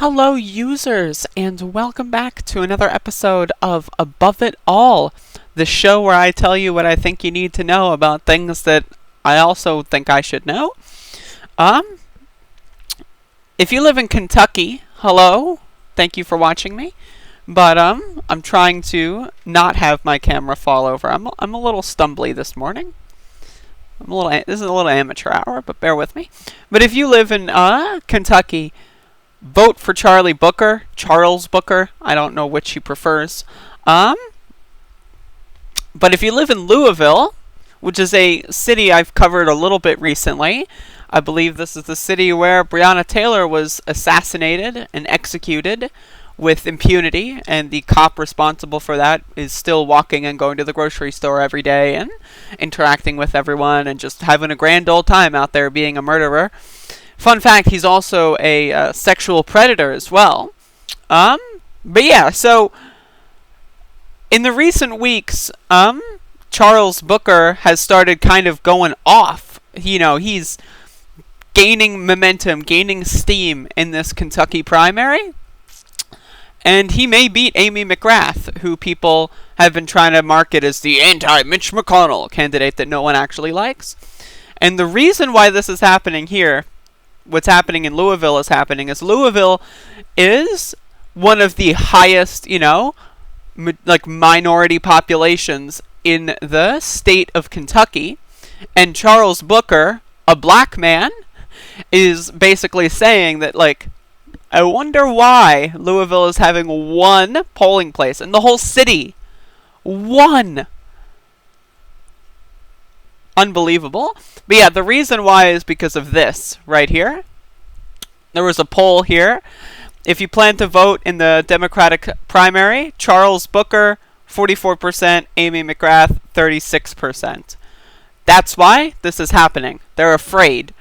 Hello, users, and welcome back to another episode of Above It All, the show where I tell you what I think you need to know about things that I also think I should know. If you live in Kentucky, hello, thank you for watching me. But I'm trying to not have my camera fall over. I'm a little stumbly this morning. This is a little amateur hour, but bear with me. But if you live in Kentucky, vote for Charles Booker. I don't know which he prefers. But if you live in Louisville, which is a city I've covered a little bit recently, I believe this is the city where Breonna Taylor was assassinated and executed with impunity, and the cop responsible for that is still walking and going to the grocery store every day and interacting with everyone and just having a grand old time out there being a murderer. Fun fact, he's also a sexual predator as well. But yeah, so in the recent weeks, Charles Booker has started kind of going off. You know, he's gaining momentum, gaining steam in this Kentucky primary. And he may beat Amy McGrath, who people have been trying to market as the anti-Mitch McConnell candidate that no one actually likes. And the reason why this is happening here, what's happening in Louisville is happening, is Louisville is one of the highest, minority populations in the state of Kentucky. And Charles Booker, a black man, is basically saying that, I wonder why Louisville is having one polling place in the whole city. One. Unbelievable. But yeah, the reason why is because of this right here. There was a poll here. If you plan to vote in the Democratic primary, Charles Booker, 44%, Amy McGrath, 36%. That's why this is happening. They're afraid.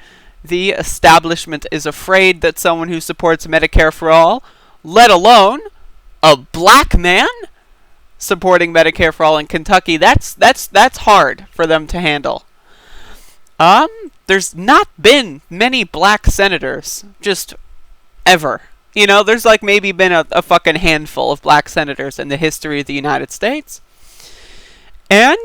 The establishment is afraid that someone who supports Medicare for all, let alone a black man supporting Medicare for all in Kentucky, that's hard for them to handle. There's not been many black senators, just ever. There's maybe been a fucking handful of black senators in the history of the United States. And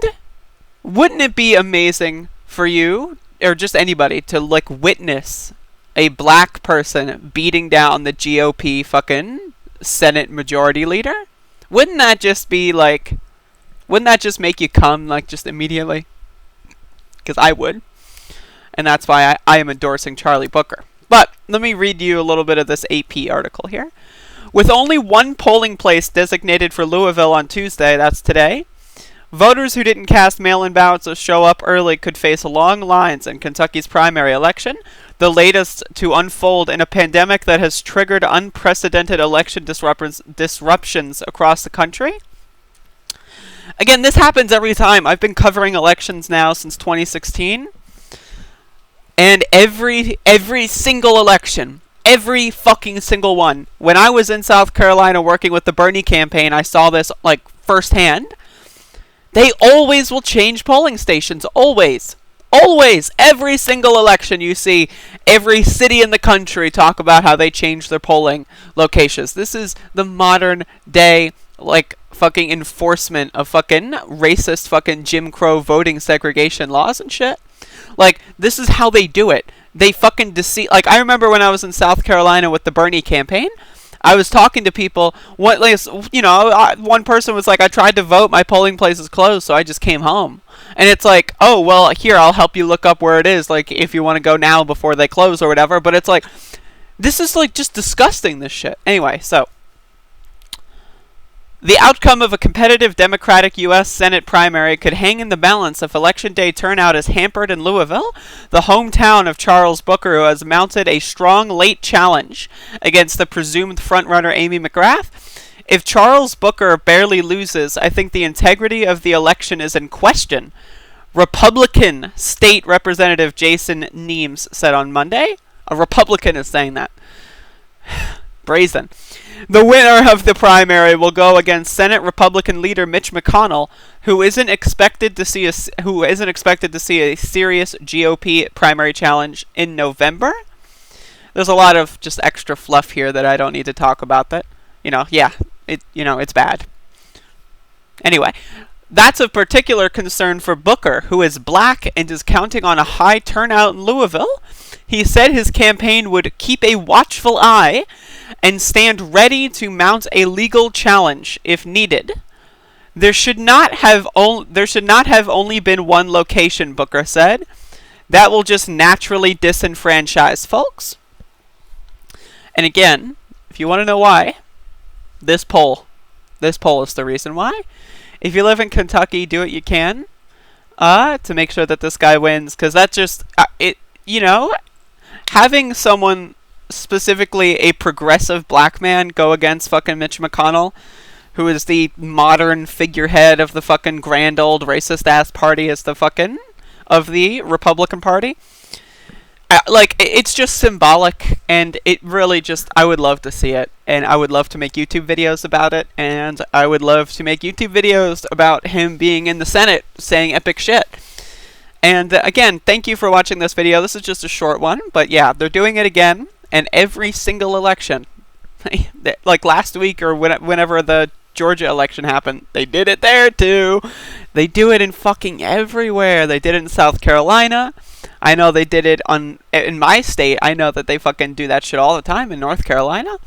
wouldn't it be amazing for you, or just anybody, to witness a black person beating down the GOP fucking Senate Majority Leader? Wouldn't that just be wouldn't that just make you come just immediately? Because I would. And that's why I am endorsing Charlie Booker. But let me read you a little bit of this AP article here. With only one polling place designated for Louisville on Tuesday, that's today, voters who didn't cast mail-in ballots or show up early could face long lines in Kentucky's primary election, the latest to unfold in a pandemic that has triggered unprecedented election disruptions across the country. Again, this happens every time. I've been covering elections now since 2016, and every single election, every fucking single one, when I was in South Carolina working with the Bernie campaign, I saw this firsthand. They always will change polling stations. Always. Always. Every single election you see every city in the country talk about how they change their polling locations. This is the modern day, fucking enforcement of fucking racist fucking Jim Crow voting segregation laws and shit. This is how they do it. They fucking deceive. I remember when I was in South Carolina with the Bernie campaign, I was talking to people. One person was like, I tried to vote, my polling place is closed, so I just came home. And it's oh, well, here, I'll help you look up where it is, if you want to go now before they close or whatever. But it's this is just disgusting, this shit. Anyway, so the outcome of a competitive Democratic U.S. Senate primary could hang in the balance if Election Day turnout is hampered in Louisville, the hometown of Charles Booker, who has mounted a strong late challenge against the presumed frontrunner Amy McGrath. If Charles Booker barely loses, I think the integrity of the election is in question, Republican State Representative Jason Nemes said on Monday. A Republican is saying that. Brazen. The winner of the primary will go against Senate Republican leader Mitch McConnell, who isn't expected to see a serious GOP primary challenge in November. there's a lot of just extra fluff here that I don't need to talk about that, yeah, it's bad. Anyway, that's of particular concern for Booker, who is black and is counting on a high turnout in Louisville. He said his campaign would keep a watchful eye and stand ready to mount a legal challenge if needed. There should not have only been one location, Booker said. That will just naturally disenfranchise folks. And again, if you want to know why, this poll is the reason why. If you live in Kentucky, do what you can to make sure that this guy wins, because that's just having someone, specifically a progressive black man, go against fucking Mitch McConnell, who is the modern figurehead of the fucking grand old racist ass party of the Republican Party. It's just symbolic, and it really just, I would love to see it, and I would love to make YouTube videos about it, and I would love to make YouTube videos about him being in the Senate saying epic shit. And again, thank you for watching this video. This is just a short one, but yeah, they're doing it again, and every single election, like last week or whenever the Georgia election happened, they did it there too. They do it in fucking everywhere. They did it in South Carolina. I know they did it in my state. I know that they fucking do that shit all the time in North Carolina.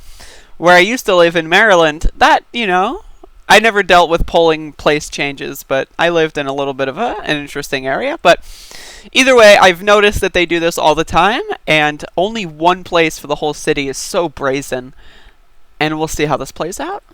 Where I used to live in Maryland, that, I never dealt with polling place changes, but I lived in a little bit of an interesting area. But either way, I've noticed that they do this all the time, and only one place for the whole city is so brazen. And we'll see how this plays out.